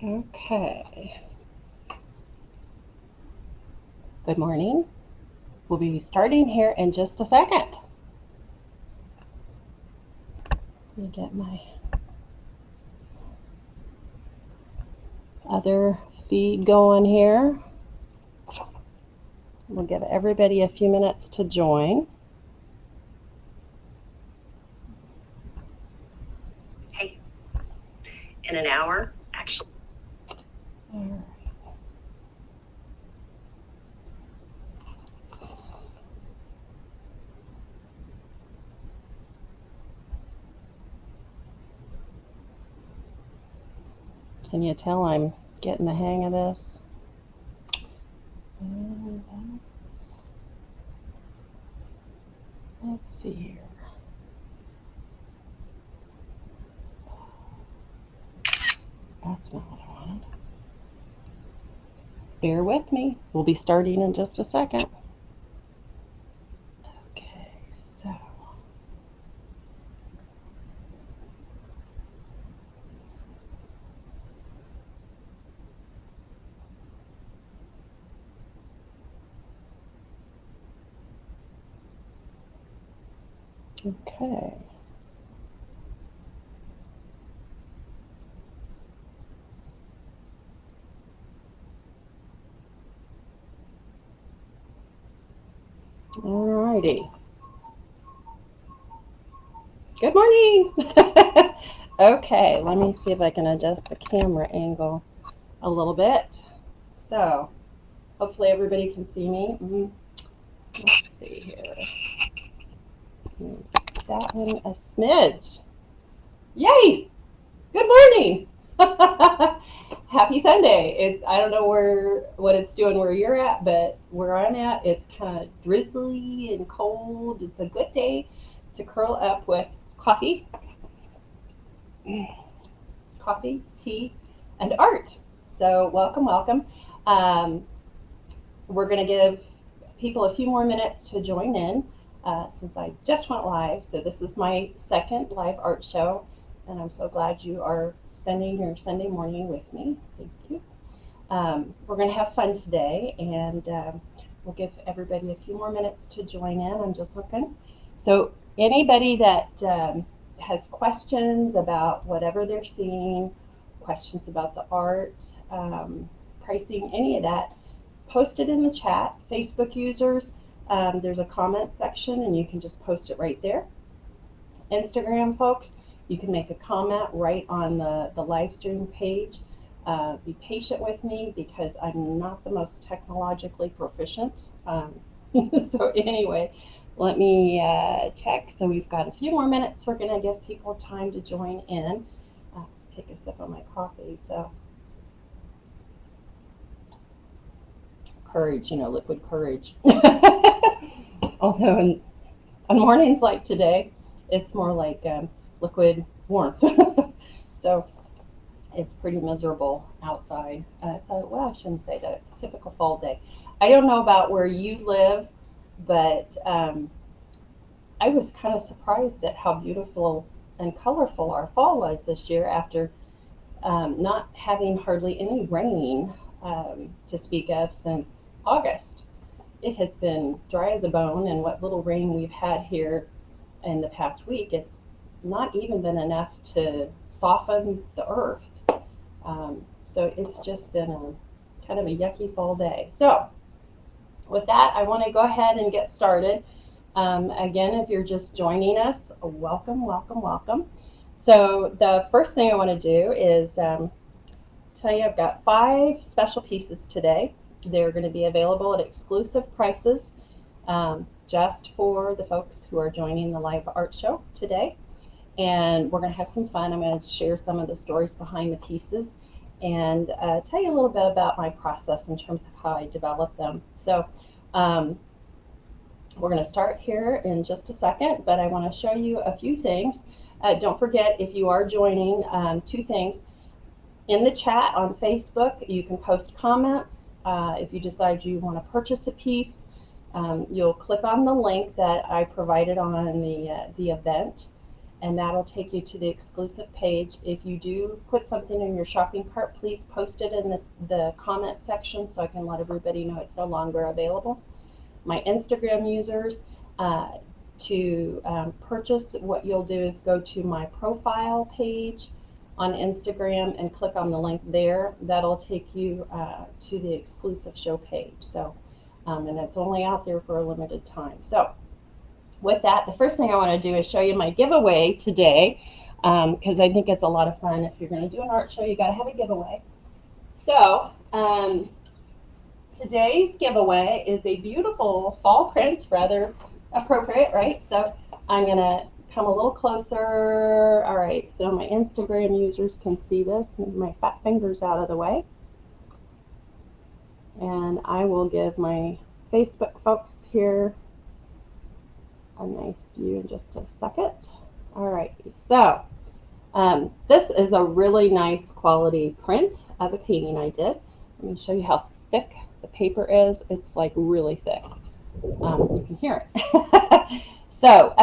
Okay. Good morning. We'll be starting here in just a second. Let me get my other feed going here. We'll give everybody a few minutes to join. Hey, in an hour, actually. All right. Can you tell I'm getting the hang of this? And let's see here. That's not what I wanted. Bear with me. We'll be starting in just a second. Okay, so. Okay. Alrighty. Good morning. Okay, let me see if I can adjust the camera angle a little bit. So, hopefully everybody can see me. Let's see here. That one a smidge. Yay! Good morning. Happy Sunday. I don't know what it's doing where you're at, but where I'm at, it's kind of drizzly and cold. It's a good day to curl up with coffee, tea, and art. So welcome, welcome. Um, we're going to give people a few more minutes to join in since I just went live. So this is my second live art show, and I'm so glad you are spending your Sunday morning with me. Thank you. We're going to have fun today, and we'll give everybody a few more minutes to join in. I'm just looking. So anybody that has questions about whatever they're seeing, questions about the art, pricing, any of that, post it in the chat. Facebook users, there's a comment section, and you can just post it right there. Instagram folks, you can make a comment right on the live stream page. Be patient with me because I'm not the most technologically proficient. So anyway, let me check. So we've got a few more minutes. We're going to give people time to join in. Take a sip of my coffee. So courage, liquid courage. Although on mornings like today, it's more like liquid warmth. So it's pretty miserable outside. Well, I shouldn't say that. It's a typical fall day. I don't know about where you live, but I was kind of surprised at how beautiful and colorful our fall was this year after not having hardly any rain to speak of since August. It has been dry as a bone, and what little rain we've had here in the past week, it's not even been enough to soften the earth. So it's just been a kind of a yucky fall day. So with that, I want to go ahead and get started. Again, if you're just joining us, welcome, welcome, welcome. So the first thing I want to do is tell you I've got 5 special pieces today. They're going to be available at exclusive prices just for the folks who are joining the live art show today. And we're going to have some fun. I'm going to share some of the stories behind the pieces and tell you a little bit about my process in terms of how I develop them. So um, we're going to start here in just a second, but I want to show you a few things. Don't forget, if you are joining, 2 things. In the chat on Facebook, you can post comments. If you decide you want to purchase a piece, you'll click on the link that I provided on the event, and that'll take you to the exclusive page. If you do put something in your shopping cart, please post it in the comment section so I can let everybody know it's no longer available. My Instagram users, to purchase, what you'll do is go to my profile page on Instagram and click on the link there. That'll take you to the exclusive show page. So, and it's only out there for a limited time. So, with that, the first thing I want to do is show you my giveaway today, because I think it's a lot of fun. If you're going to do an art show, you got to have a giveaway. So, today's giveaway is a beautiful fall print, rather appropriate, right? So I'm going to come a little closer. All right, so my Instagram users can see this. Move my fat fingers out of the way. And I will give my Facebook folks here a nice view in just a second. All right, so this is a really nice quality print of a painting I did. Let me show you how thick the paper is. It's like really thick. You can hear it. So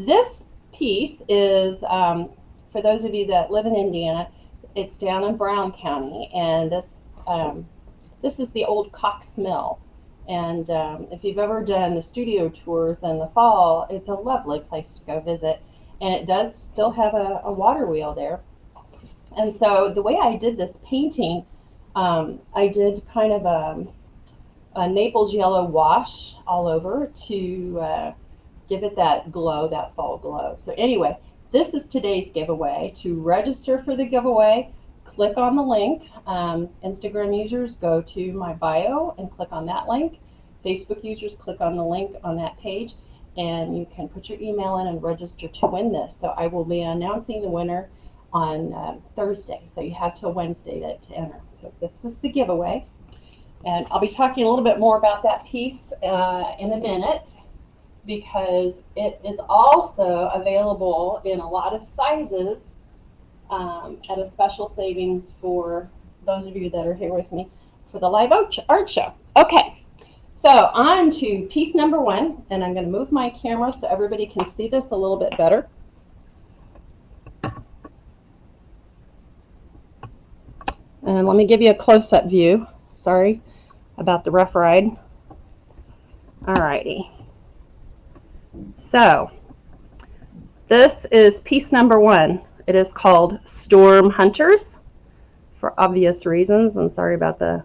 this piece is, for those of you that live in Indiana, it's down in Brown County, and this is the old Cox Mill. And if you've ever done the studio tours in the fall, it's a lovely place to go visit. And it does still have a water wheel there. And so the way I did this painting, I did kind of a Naples yellow wash all over to give it that glow, that fall glow. So anyway, this is today's giveaway. To register for the giveaway, click on the link. Instagram users, go to my bio and click on that link. Facebook users, click on the link on that page, and you can put your email in and register to win this. So I will be announcing the winner on Thursday. So you have till Wednesday to enter. So this is the giveaway. And I'll be talking a little bit more about that piece in a minute, because it is also available in a lot of sizes at a special savings for those of you that are here with me for the live art show. Okay, so on to piece number one, and I'm going to move my camera so everybody can see this a little bit better. And let me give you a close-up view. Sorry about the rough ride. Alrighty. So, this is piece number one. It is called Storm Hunters, for obvious reasons, and sorry about the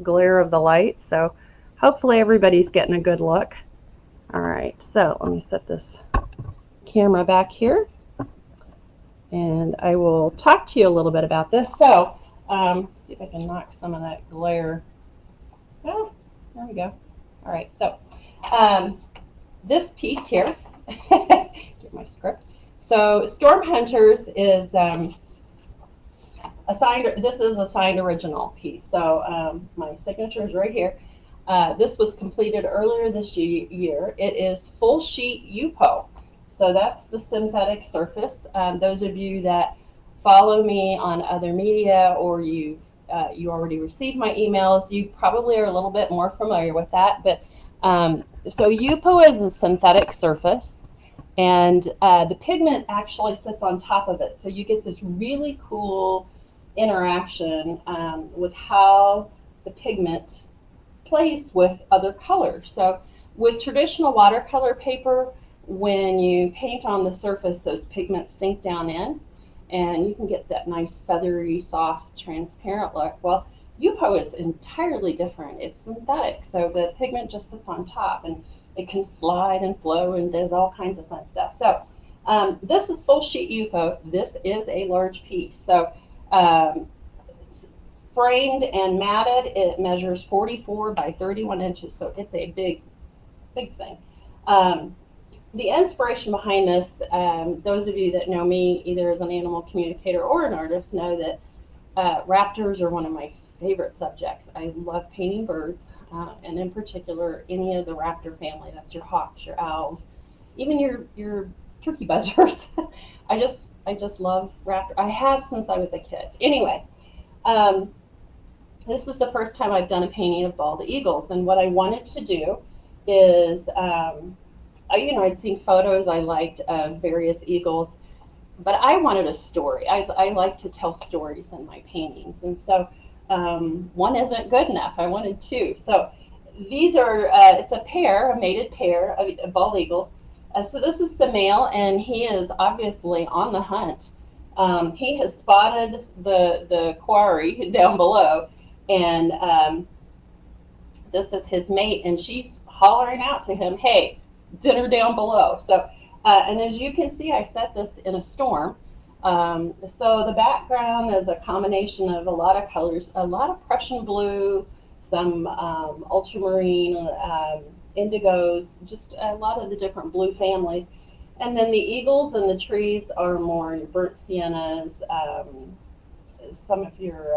glare of the light. So, hopefully everybody's getting a good look. Alright, so let me set this camera back here, and I will talk to you a little bit about this. So, see if I can knock some of that glare. Oh, there we go. Alright, so this piece here, get my script. So Storm Hunters is this is a signed original piece. So my signature is right here. This was completed earlier this year. It is full sheet UPO. So that's the synthetic surface. Those of you that follow me on other media, or you already received my emails, you probably are a little bit more familiar with that. But so UPO is a synthetic surface, and the pigment actually sits on top of it. So you get this really cool interaction with how the pigment plays with other colors. So with traditional watercolor paper, when you paint on the surface, those pigments sink down in, and you can get that nice feathery, soft, transparent look. Well, UPO is entirely different. It's synthetic, so the pigment just sits on top, and it can slide and flow and does all kinds of fun stuff. So this is full sheet UPO. This is a large piece. So framed and matted, it measures 44 by 31 inches, so it's a big thing. The inspiration behind this, those of you that know me either as an animal communicator or an artist know that raptors are one of my favorite subjects. I love painting birds, and in particular any of the raptor family. That's your hawks, your owls, even your turkey buzzards. I just love raptor. I have since I was a kid. Anyway, this is the first time I've done a painting of bald eagles, and what I wanted to do is, I'd seen photos I liked of various eagles, but I wanted a story. I like to tell stories in my paintings, and so one isn't good enough. I wanted two. So these are, it's a pair, a mated pair of bald eagles. So this is the male, and he is obviously on the hunt. He has spotted the quarry down below, and this is his mate, and she's hollering out to him, "Hey, dinner down below." So, and as you can see, I set this in a storm. So the background is a combination of a lot of colors, a lot of Prussian blue, some ultramarine, indigos, just a lot of the different blue families. And then the eagles and the trees are more burnt siennas, some of your,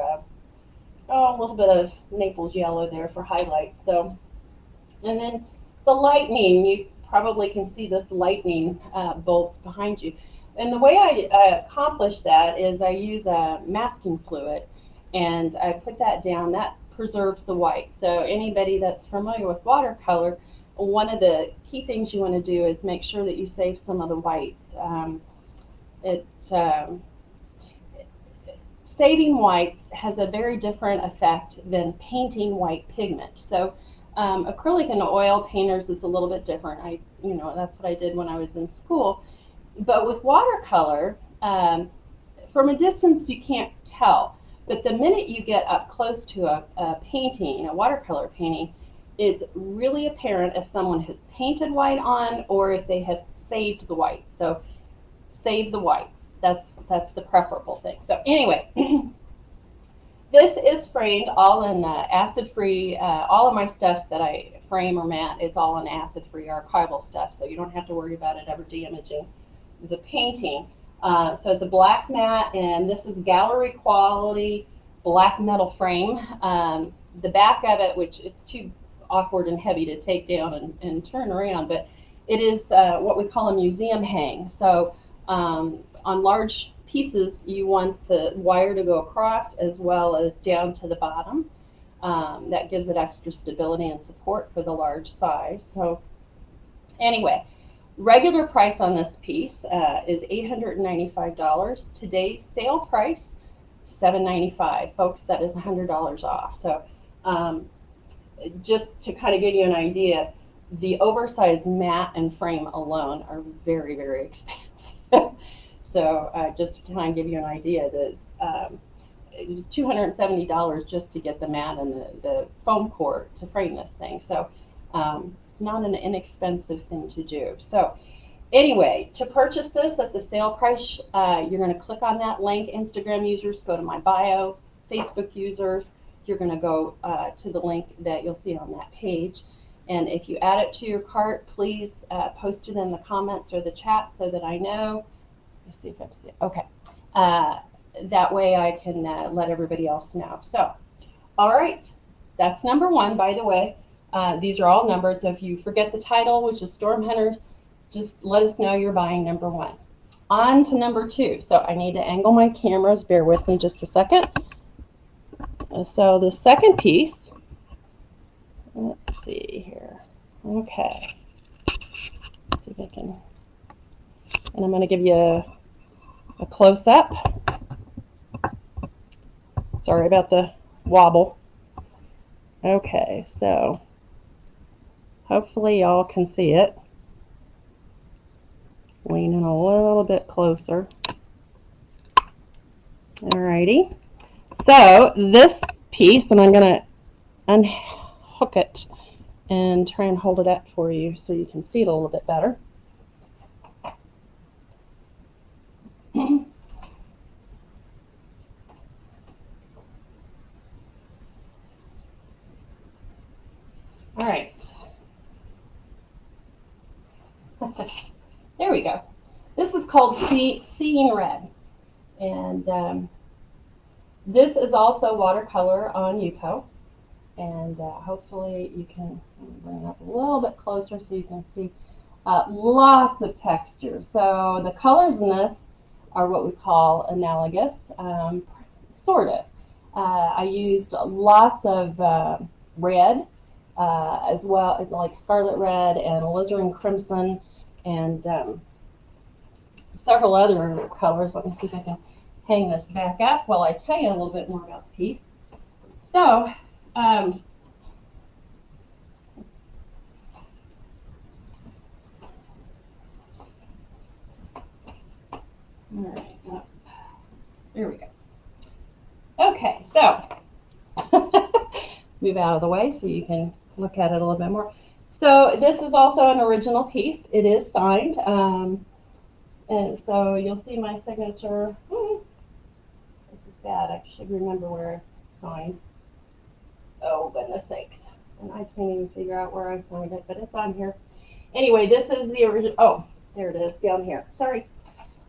a little bit of Naples yellow there for highlights. So, and then the lightning, you probably can see this lightning bolts behind you. And the way I accomplish that is I use a masking fluid, and I put that down. That preserves the white. So anybody that's familiar with watercolor, one of the key things you want to do is make sure that you save some of the whites. It Saving whites has a very different effect than painting white pigment. So acrylic and oil painters is a little bit different. That's what I did when I was in school. But with watercolor, from a distance you can't tell. But the minute you get up close to a painting, a watercolor painting, it's really apparent if someone has painted white on or if they have saved the white. So save the whites. That's the preferable thing. So anyway, this is framed all in acid-free. All of my stuff that I frame or matte is all in acid-free archival stuff, so you don't have to worry about it ever damaging the painting. So it's a black matte, and this is gallery quality black metal frame. The back of it, which it's too awkward and heavy to take down and turn around, but it is what we call a museum hang. So on large pieces, you want the wire to go across as well as down to the bottom. That gives it extra stability and support for the large size. So anyway, regular price on this piece is $895. Today's sale price, $795. Folks, that is $100 off. So just to kind of give you an idea, the oversized mat and frame alone are very, very expensive. So just to kind of give you an idea, that it was $270 just to get the mat and the foam core to frame this thing. So it's not an inexpensive thing to do. So anyway, to purchase this at the sale price, you're going to click on that link. Instagram users, go to my bio. Facebook users, you're going to go to the link that you'll see on that page. And if you add it to your cart, please post it in the comments or the chat so that I know. Let's see if I can see it. Okay. That way I can let everybody else know. So, all right. That's number one, by the way. These are all numbered, so if you forget the title, which is Storm Hunters, just let us know you're buying number one. On to number two. So I need to angle my cameras. Bear with me just a second. So the second piece, let's see here. Okay. Let's see if I can, and I'm going to give you a close-up. Sorry about the wobble. Okay, so hopefully y'all can see it. Leaning a little bit closer. Alrighty. So this piece, and I'm going to unhook it and try and hold it up for you so you can see it a little bit better. All right. There we go. This is called Seeing Red. And this is also watercolor on Yupo. And hopefully you can bring it up a little bit closer so you can see lots of texture. So the colors in this are what we call analogous, sort of. I used lots of red, as well, like scarlet red and alizarin crimson, and some several other colors. Let me see if I can hang this back up while I tell you a little bit more about the piece. So, all right, there we go. Okay, so move out of the way so you can look at it a little bit more. So this is also an original piece. It is signed, and so you'll see my signature. This is bad. I should remember where I signed. Oh, goodness sakes. And I can't even figure out where I signed it, but it's on here. Anyway, this is the original. Oh, there it is, down here. Sorry.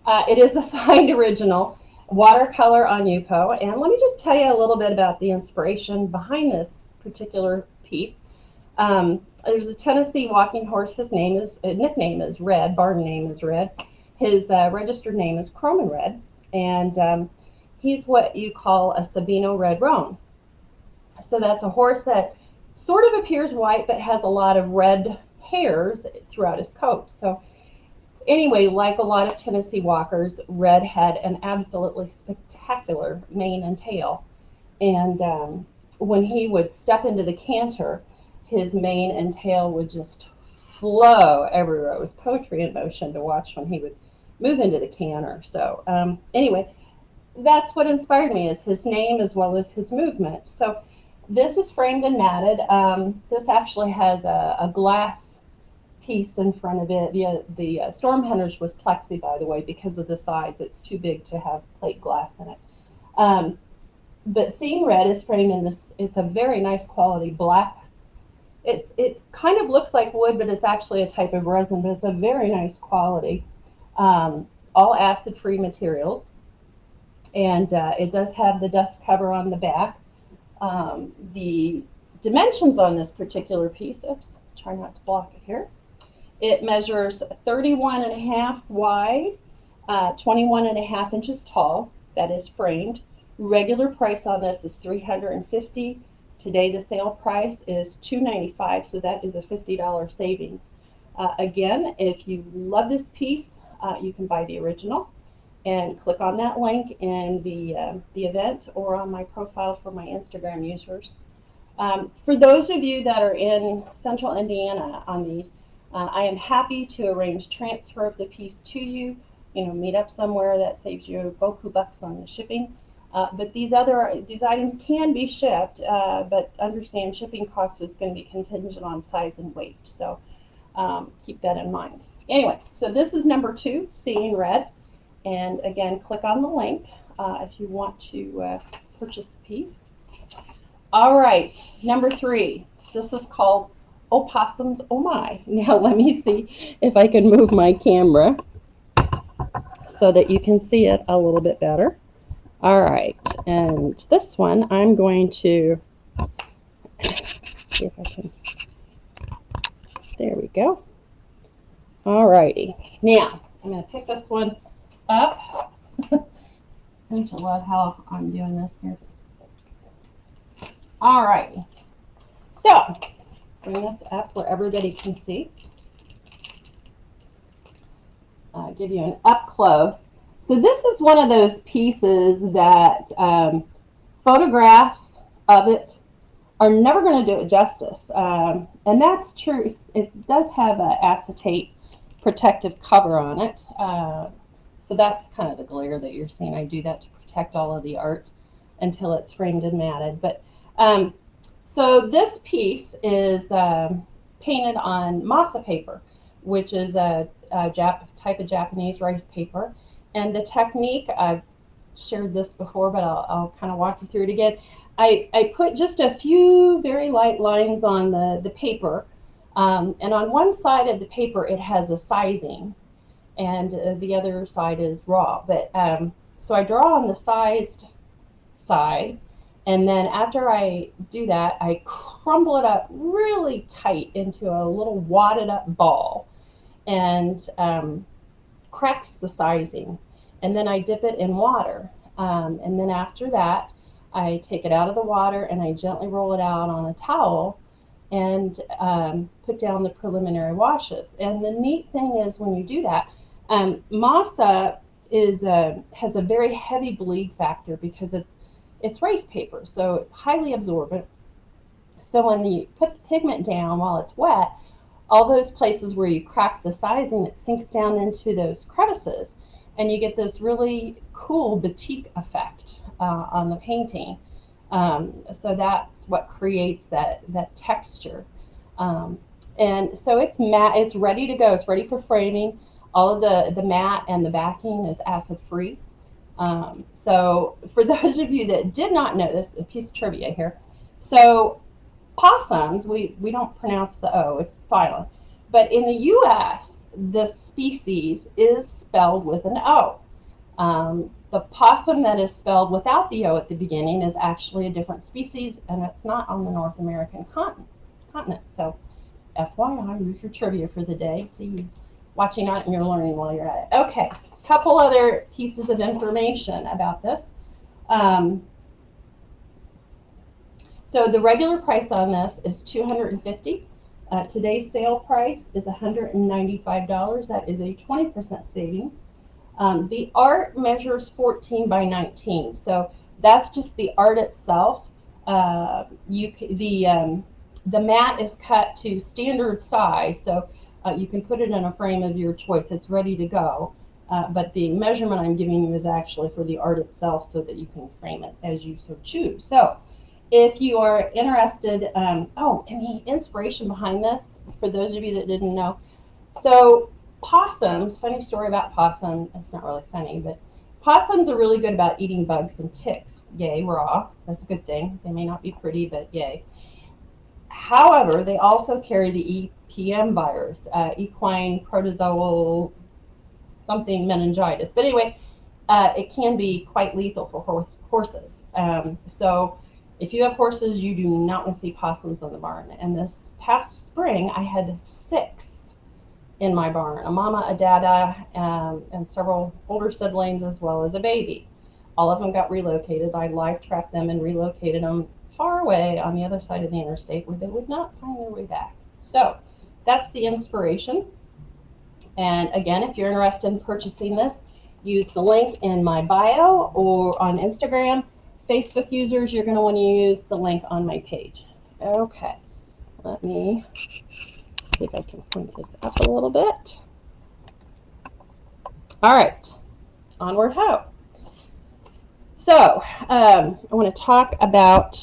It is a signed original, watercolor on Yupo. And let me just tell you a little bit about the inspiration behind this particular piece. There's a Tennessee walking horse. His nickname is Red. Barn name is Red. His registered name is Chrome and Red. And he's what you call a Sabino Red Roan. So that's a horse that sort of appears white but has a lot of red hairs throughout his coat. So anyway, like a lot of Tennessee walkers, Red had an absolutely spectacular mane and tail. And when he would step into the canter, his mane and tail would just flow everywhere. It was poetry in motion to watch when he would move into the canter. So anyway, that's what inspired me, is his name as well as his movement. So this is framed and matted. This actually has a glass piece in front of it. The Storm Hunters was plexi, by the way, because of the size. It's too big to have plate glass in it. But Seeing Red is framed in this. It's a very nice quality black. It kind of looks like wood, but it's actually a type of resin. But it's a very nice quality. All acid-free materials, and it does have the dust cover on the back. The dimensions on this particular piece. Oops, try not to block it here. It measures 31 and a half wide, 21 and a half inches tall. That is framed. Regular price on this is $350. Today the sale price is $295, so that is a $50 savings. Again, if you love this piece, you can buy the original and click on that link in the event or on my profile for my Instagram users. For those of you that are in Central Indiana on these, I am happy to arrange transfer of the piece to you. Meet up somewhere. That saves you boku bucks on the shipping. But these items can be shipped, but understand shipping cost is going to be contingent on size and weight. So keep that in mind. Anyway, so this is number 2, Seeing Red. And again, click on the link if you want to purchase the piece. All right, number 3. This is called Opossums Oh My. Now let me see if I can move my camera so that you can see it a little bit better. All right, and this one I'm going to see if I can. There we go. All righty. Now I'm going to pick this one up. Don't you love how I'm doing this here? All righty. So bring this up where everybody can see. Give you an up close. So this is one of those pieces that photographs of it are never going to do it justice. And that's true. It does have an acetate protective cover on it. So that's kind of the glare that you're seeing. I do that to protect all of the art until it's framed and matted. But so this piece is painted on masa paper, which is a type of Japanese rice paper. And the technique, I've shared this before, but I'll kind of walk you through it again. I put just a few very light lines on the paper, and on one side of the paper it has a sizing, and the other side is raw. But so I draw on the sized side, and then after I do that, I crumble it up really tight into a little wadded up ball, and cracks the sizing, and then I dip it in water, and then after that I take it out of the water and I gently roll it out on a towel and put down the preliminary washes. And the neat thing is when you do that, Masa has a very heavy bleed factor because it's rice paper, so highly absorbent. So when you put the pigment down while it's wet, all those places where you crack the sizing, it sinks down into those crevices, and you get this really cool batik effect on the painting. So that's what creates that texture. Um, and so it's matte. It's ready to go. It's ready for framing. All of the matte and the backing is acid free. So for those of you that did not know this, a piece of trivia here. So possums, we don't pronounce the O, it's silent. But in the U.S., the species is spelled with an O. The possum that is spelled without the O at the beginning is actually a different species, and it's not on the North American continent. So, FYI, here's your trivia for the day. See you watching art and you're learning while you're at it. Okay, a couple other pieces of information about this. Um, So the regular price on this is $250. Today's sale price is $195. That is a 20% savings. The art measures 14 by 19, so that's just the art itself. The mat is cut to standard size, so you can put it in a frame of your choice. It's ready to go. But the measurement I'm giving you is actually for the art itself, so that you can frame it as you so choose. So if you are interested, and the inspiration behind this, for those of you that didn't know, so possums, funny story about possum, it's not really funny, but possums are really good about eating bugs and ticks. Yay, raw, that's a good thing. They may not be pretty, but yay. However, they also carry the EPM virus, equine protozoal something meningitis. But anyway, it can be quite lethal for horses. So if you have horses, you do not want to see possums in the barn. And this past spring, I had 6 in my barn, a mama, a dada, and several older siblings, as well as a baby. All of them got relocated. I live trapped them and relocated them far away on the other side of the interstate where they would not find their way back. So that's the inspiration. And again, if you're interested in purchasing this, use the link in my bio or on Instagram. Facebook users, you're going to want to use the link on my page. Okay, let me see if I can point this up a little bit. All right, onward ho. So I want to talk about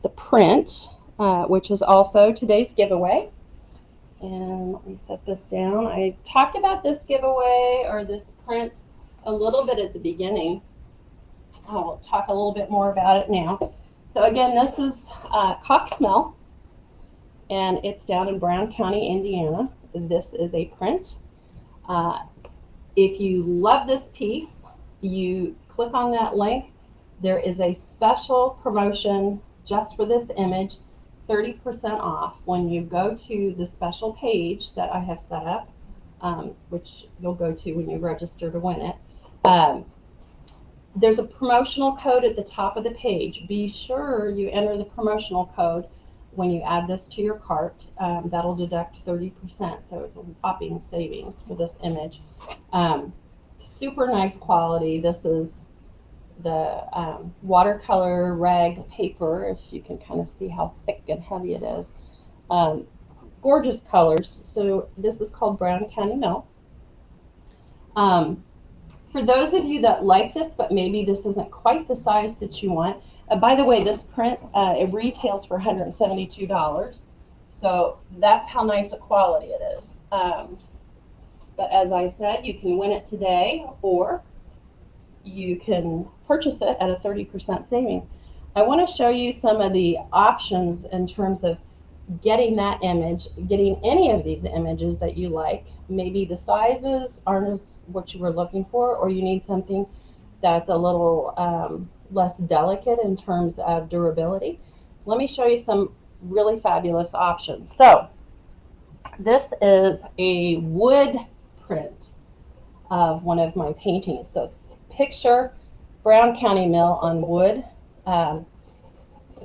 the print, which is also today's giveaway. And let me set this down. I talked about this giveaway or this print a little bit at the beginning. I'll talk a little bit more about it now. So again, this is Coxmel, and it's down in Brown County, Indiana. This is a print. If you love this piece, you click on that link. There is a special promotion just for this image, 30% off when you go to the special page that I have set up, which you'll go to when you register to win it. There's a promotional code at the top of the page. Be sure you enter the promotional code when you add this to your cart. That'll deduct 30%, so it's a whopping savings for this image. Super nice quality. This is the watercolor rag paper, if you can kind of see how thick and heavy it is. Gorgeous colors. So this is called Brown County Mill. For those of you that like this, but maybe this isn't quite the size that you want, by the way, this print, it retails for $172. So that's how nice a quality it is. But as I said, you can win it today, or you can purchase it at a 30% savings. I want to show you some of the options in terms of getting that image, getting any of these images that you like. Maybe the sizes aren't as what you were looking for, or you need something that's a little less delicate in terms of durability. Let me show you some really fabulous options. So this is a wood print of one of my paintings. So picture Brown County Mill on wood. I'll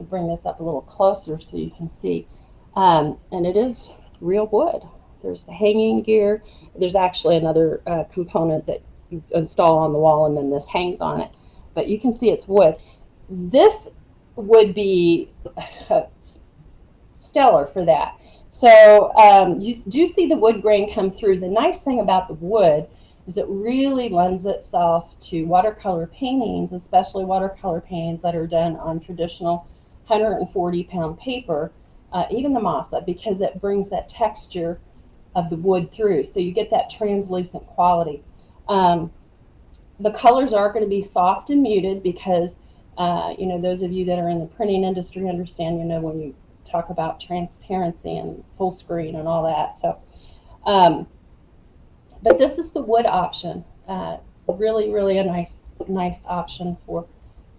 bring this up a little closer so you can see. And it is real wood. There's the hanging gear. There's actually another component that you install on the wall, and then this hangs on it. But you can see it's wood. This would be stellar for that. So you do see the wood grain come through. The nice thing about the wood is it really lends itself to watercolor paintings, especially watercolor paintings that are done on traditional 140-pound paper, even the masa, because it brings that texture of the wood through. So you get that translucent quality. The colors are going to be soft and muted because, you know, those of you that are in the printing industry understand, you know, when you talk about transparency and full screen and all that. So, but this is the wood option. Really, really a nice option for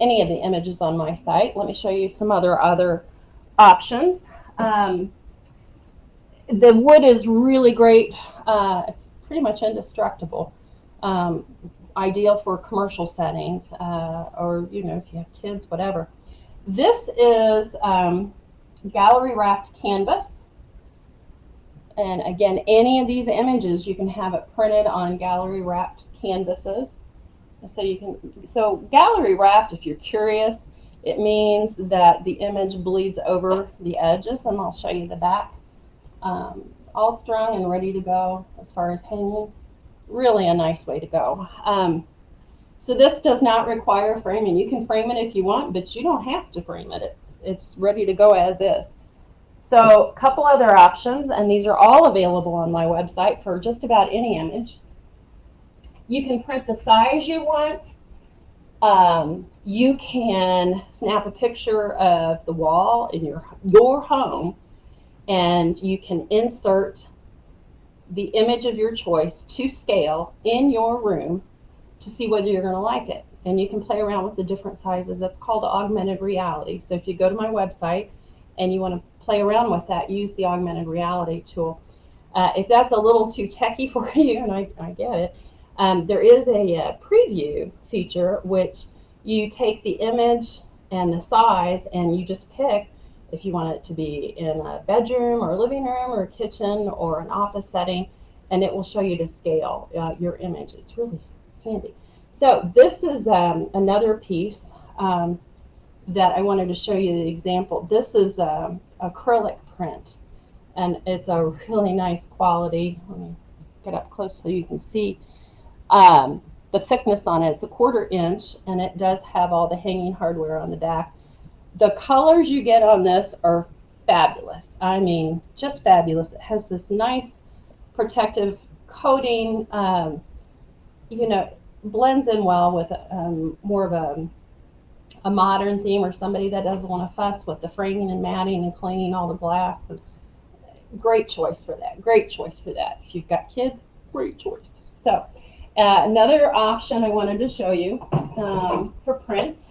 any of the images on my site. Let me show you some other options. The wood is really great. It's pretty much indestructible. Ideal for commercial settings, or, you know, if you have kids, whatever. This is gallery wrapped canvas. And again, any of these images, you can have it printed on gallery wrapped canvases. So gallery wrapped, if you're curious, it means that the image bleeds over the edges, and I'll show you the back. All strung and ready to go as far as hanging. Really a nice way to go. So this does not require framing. You can frame it if you want, but you don't have to frame it. It's ready to go as is. So a couple other options, and these are all available on my website for just about any image. You can print the size you want. You can snap a picture of the wall in your home, and you can insert the image of your choice to scale in your room to see whether you're going to like it. And you can play around with the different sizes. That's called augmented reality. So if you go to my website and you want to play around with that, use the augmented reality tool. If that's a little too techy for you, and I get it, there is a preview feature which you take the image and the size and you just pick if you want it to be in a bedroom or a living room or a kitchen or an office setting, and it will show you to scale your image. It's really handy. So this is another piece that I wanted to show you the example. This is acrylic print, and it's a really nice quality. Let me get up close so you can see the thickness on it. It's a 1/4 inch, and it does have all the hanging hardware on the back. The colors you get on this are fabulous. I mean, just fabulous. It has this nice protective coating, you know, blends in well with more of a modern theme, or somebody that doesn't want to fuss with the framing and matting and cleaning all the glass. And great choice for that. Great choice for that. If you've got kids, great choice. So another option I wanted to show you for print.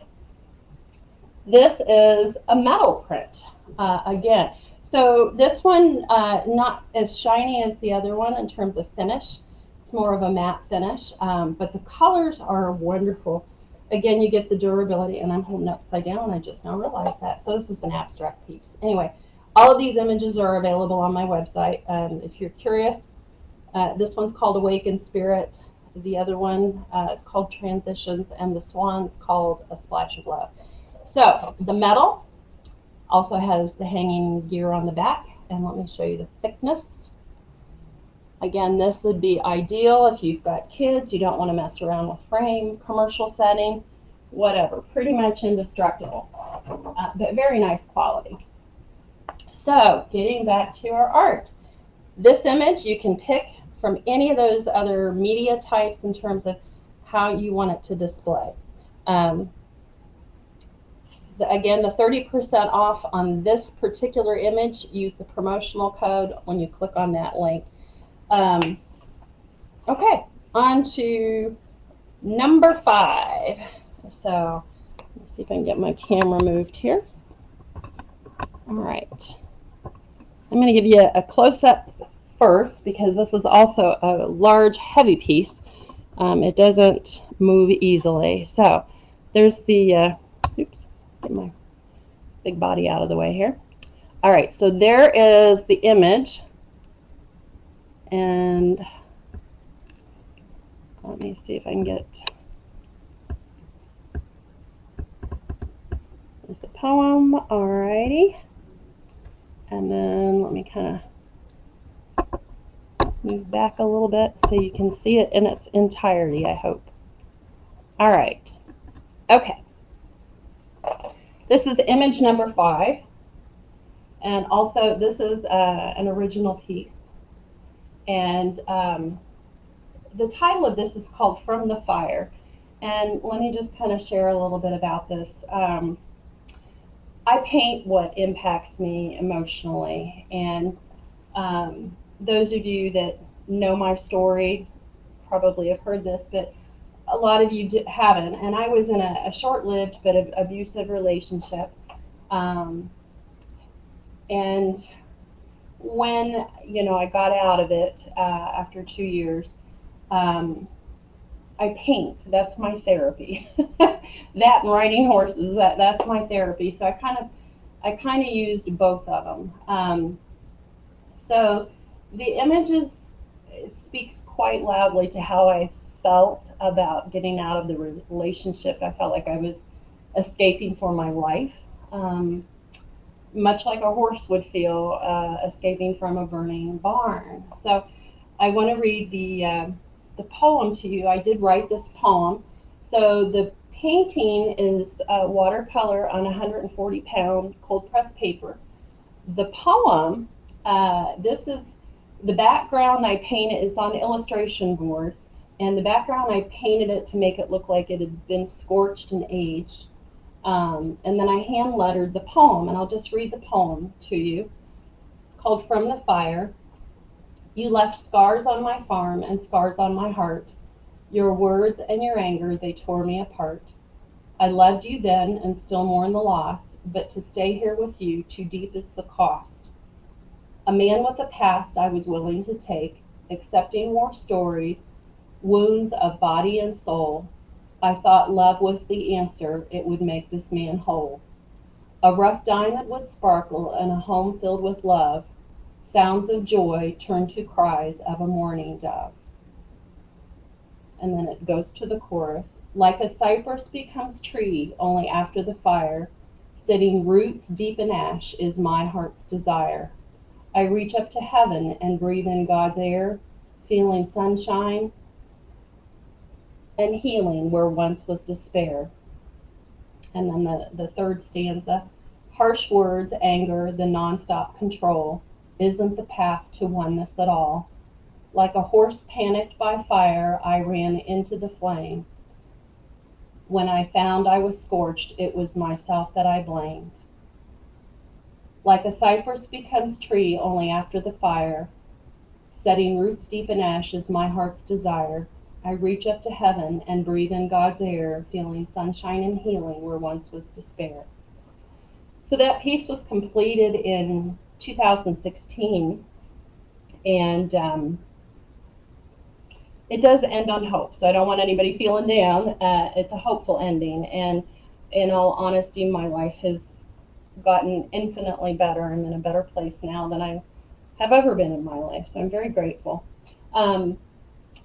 This is a metal print again. So this one not as shiny as the other one in terms of finish. It's more of a matte finish, but the colors are wonderful. Again, you get the durability, and I'm holding upside down. I just now realized that. So this is an abstract piece. Anyway, all of these images are available on my website. If you're curious, this one's called Awakened Spirit. The other one is called Transitions, and the swan's called A Splash of Love. So the metal also has the hanging gear on the back, and let me show you the thickness. Again, this would be ideal if you've got kids, you don't want to mess around with frame, commercial setting, whatever. Pretty much indestructible, but very nice quality. So getting back to our art. This image you can pick from any of those other media types in terms of how you want it to display. Again, the 30% off on this particular image, use the promotional code when you click on that link. Okay, on to number 5. So let's see if I can get my camera moved here. All right. I'm going to give you a close-up first because this is also a large, heavy piece. It doesn't move easily. So there's the, oops, get my big body out of the way here. All right, so there is the image And let me see if I can get this the poem. Alrighty. And then let me kind of move back a little bit so you can see it in its entirety, I hope. All right. Okay. This is image number 5. And also, this is an original piece. And the title of this is called From the Fire. And let me just kind of share a little bit about this. I paint what impacts me emotionally. And those of you that know my story probably have heard this, but a lot of you haven't. And I was in a short-lived but abusive relationship. And when I got out of it after 2 years, I paint. That's my therapy. That and riding horses. That's my therapy. So I kind of used both of them. So the images, it speaks quite loudly to how I felt about getting out of the relationship. I felt like I was escaping for my life, much like a horse would feel escaping from a burning barn. So I want to read the poem to you. I did write this poem. So the painting is watercolor on 140-pound cold pressed paper. The poem, this is the background I painted. It's on illustration board, and the background I painted it to make it look like it had been scorched and aged. And then I hand lettered the poem, and I'll just read the poem to you. It's called From the Fire. You left scars on my farm and scars on my heart. Your words and your anger, they tore me apart. I loved you then and still mourn the loss, but to stay here with you, too deep is the cost. A man with a past I was willing to take, accepting more stories, wounds of body and soul. I thought love was the answer, it would make this man whole. A rough diamond would sparkle in a home filled with love. Sounds of joy turn to cries of a mourning dove. And then it goes to the chorus. Like a cypress becomes tree only after the fire, setting roots deep in ash is my heart's desire. I reach up to heaven and breathe in God's air, feeling sunshine and healing where once was despair. And then the third stanza, harsh words, anger, the nonstop control isn't the path to oneness at all. Like a horse panicked by fire, I ran into the flame. When I found I was scorched, it was myself that I blamed. Like a cypress becomes tree only after the fire, setting roots deep in ashes, my heart's desire. I reach up to heaven and breathe in God's air, feeling sunshine and healing where once was despair. So that piece was completed in 2016, and it does end on hope, so I don't want anybody feeling down. It's a hopeful ending, and in all honesty, my life has gotten infinitely better. I'm in a better place now than I have ever been in my life, so I'm very grateful.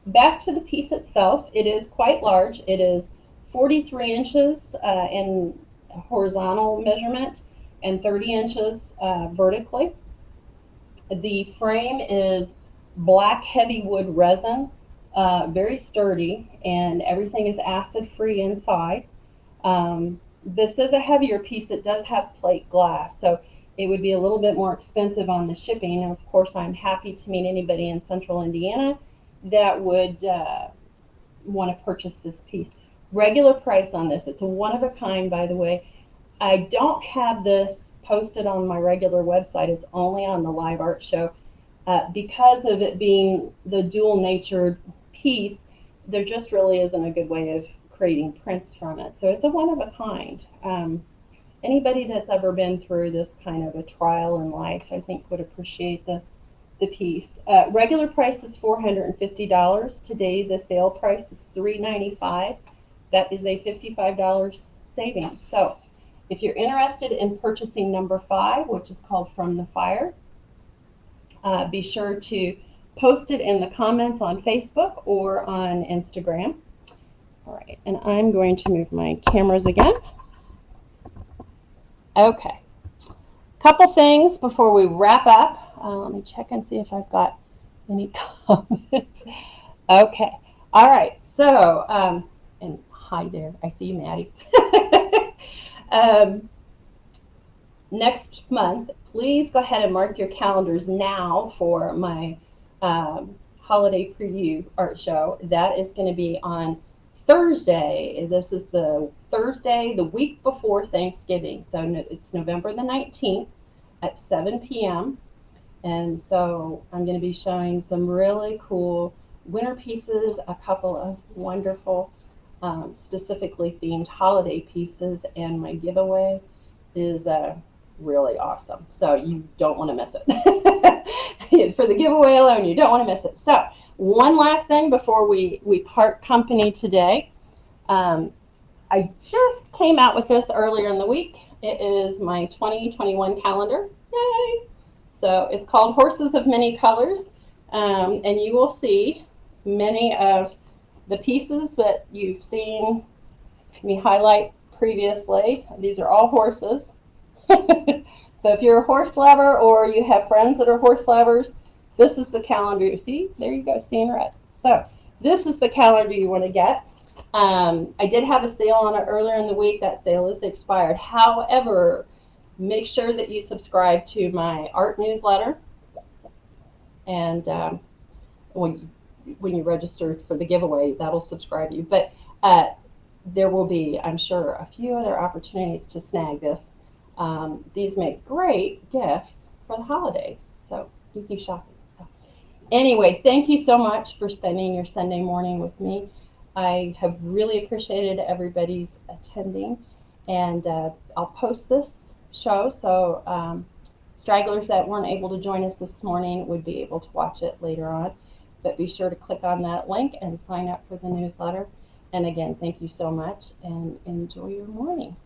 Back to the piece itself, it is quite large. It is 43 inches in horizontal measurement and 30 inches vertically. The frame is black heavy wood resin, very sturdy, and everything is acid free inside. This is a heavier piece that does have plate glass, so it would be a little bit more expensive on the shipping. And of course, I'm happy to meet anybody in central Indiana that would want to purchase this piece. Regular price on this, it's a one of a kind, by the way. I don't have this posted on my regular website. It's only on the live art show. Because of it being the dual natured piece, there just really isn't a good way of creating prints from it. So it's a one of a kind. Anybody that's ever been through this kind of a trial in life, I think, would appreciate the piece. Regular price is $450. Today the sale price is $395. That is a $55 savings. So if you're interested in purchasing number 5, which is called From the Fire, be sure to post it in the comments on Facebook or on Instagram. All right, and I'm going to move my cameras again. Okay, couple things before we wrap up. Let me check and see if I've got any comments. Okay, all right, so, and hi there, I see you, Maddie. Next month, please go ahead and mark your calendars now for my holiday preview art show. That is going to be on Thursday. This is the Thursday, the week before Thanksgiving. So it's November the 19th at 7 p.m. And so I'm going to be showing some really cool winter pieces, a couple of wonderful specifically themed holiday pieces, and my giveaway is really awesome. So you don't want to miss it. For the giveaway alone, you don't want to miss it. So one last thing before we part company today. I just came out with this earlier in the week. It is my 2021 calendar. Yay! So it's called Horses of Many Colors. And you will see many of the pieces that you've seen me highlight previously. These are all horses. So if you're a horse lover or you have friends that are horse lovers, this is the calendar. You see, there you go, seeing red. So this is the calendar you want to get. I did have a sale on it earlier in the week. That sale is expired. However, make sure that you subscribe to my art newsletter. And when you register for the giveaway, that'll subscribe you. But there will be, I'm sure, a few other opportunities to snag this. These make great gifts for the holidays, so easy shopping. So, anyway, thank you so much for spending your Sunday morning with me. I have really appreciated everybody's attending, and I'll post this show so stragglers that weren't able to join us this morning would be able to watch it later on. But be sure to click on that link and sign up for the newsletter. And again, thank you so much, and enjoy your morning.